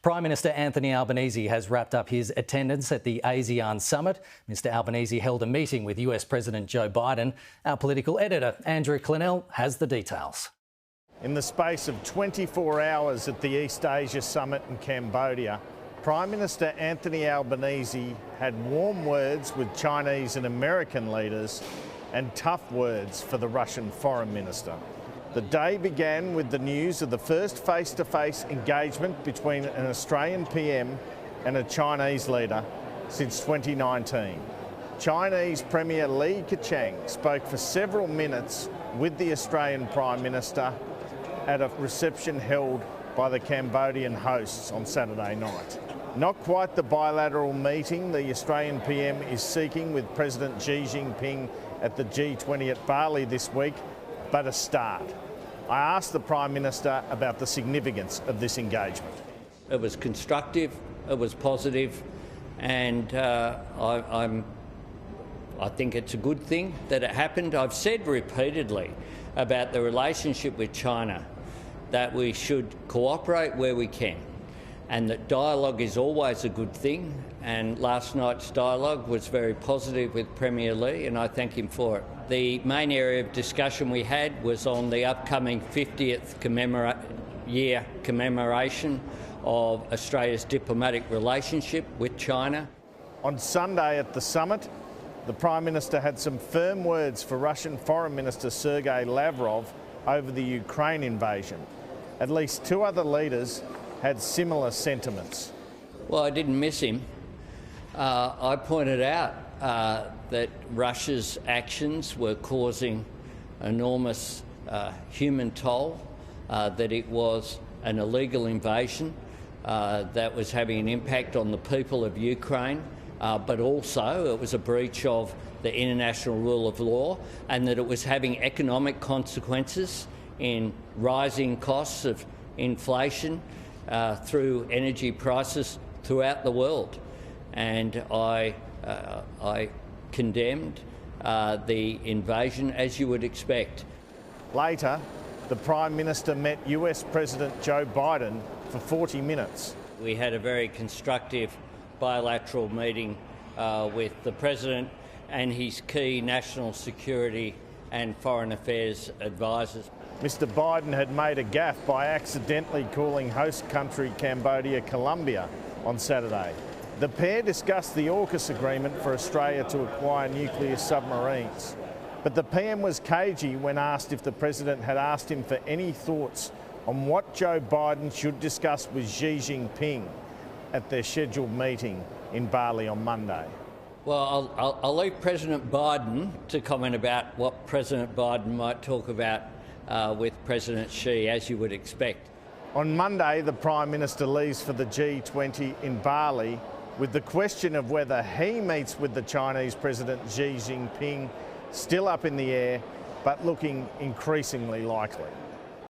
Prime Minister Anthony Albanese has wrapped up his attendance at the ASEAN summit. Mr Albanese held a meeting with US President Joe Biden. Our political editor, Andrew Clennell, has the details. In the space of 24 hours at the East Asia Summit in Cambodia, Prime Minister Anthony Albanese had warm words with Chinese and American leaders and tough words for the Russian Foreign Minister. The day began with the news of the first face-to-face engagement between an Australian PM and a Chinese leader since 2019. Chinese Premier Li Keqiang spoke for several minutes with the Australian Prime Minister at a reception held by the Cambodian hosts on Saturday night. Not quite the bilateral meeting the Australian PM is seeking with President Xi Jinping at the G20 at Bali this week, but a start. I asked the Prime Minister about the significance of this engagement. It was constructive, it was positive, and I think it's a good thing that it happened. I've said repeatedly about the relationship with China that we should cooperate where we can, and that dialogue is always a good thing, and last night's dialogue was very positive with Premier Li, and I thank him for it. The main area of discussion we had was on the upcoming 50th year commemoration of Australia's diplomatic relationship with China. On Sunday at the summit, the Prime Minister had some firm words for Russian Foreign Minister Sergei Lavrov over the Ukraine invasion. At least two other leaders had similar sentiments. Well, I didn't miss him. I pointed out that Russia's actions were causing enormous human toll, that it was an illegal invasion that was having an impact on the people of Ukraine, but also it was a breach of the international rule of law, and that it was having economic consequences in rising costs of inflation through energy prices throughout the world. And I condemned the invasion, as you would expect. Later, the Prime Minister met US President Joe Biden for 40 minutes. We had a very constructive bilateral meeting with the President and his key national security and foreign affairs advisors. Mr Biden had made a gaffe by accidentally calling host country Cambodia Colombia on Saturday. The pair discussed the AUKUS agreement for Australia to acquire nuclear submarines. But the PM was cagey when asked if the President had asked him for any thoughts on what Joe Biden should discuss with Xi Jinping at their scheduled meeting in Bali on Monday. Well, I'll leave President Biden to comment about what President Biden might talk about with President Xi, as you would expect. On Monday, the Prime Minister leaves for the G20 in Bali with the question of whether he meets with the Chinese President Xi Jinping still up in the air, but looking increasingly likely.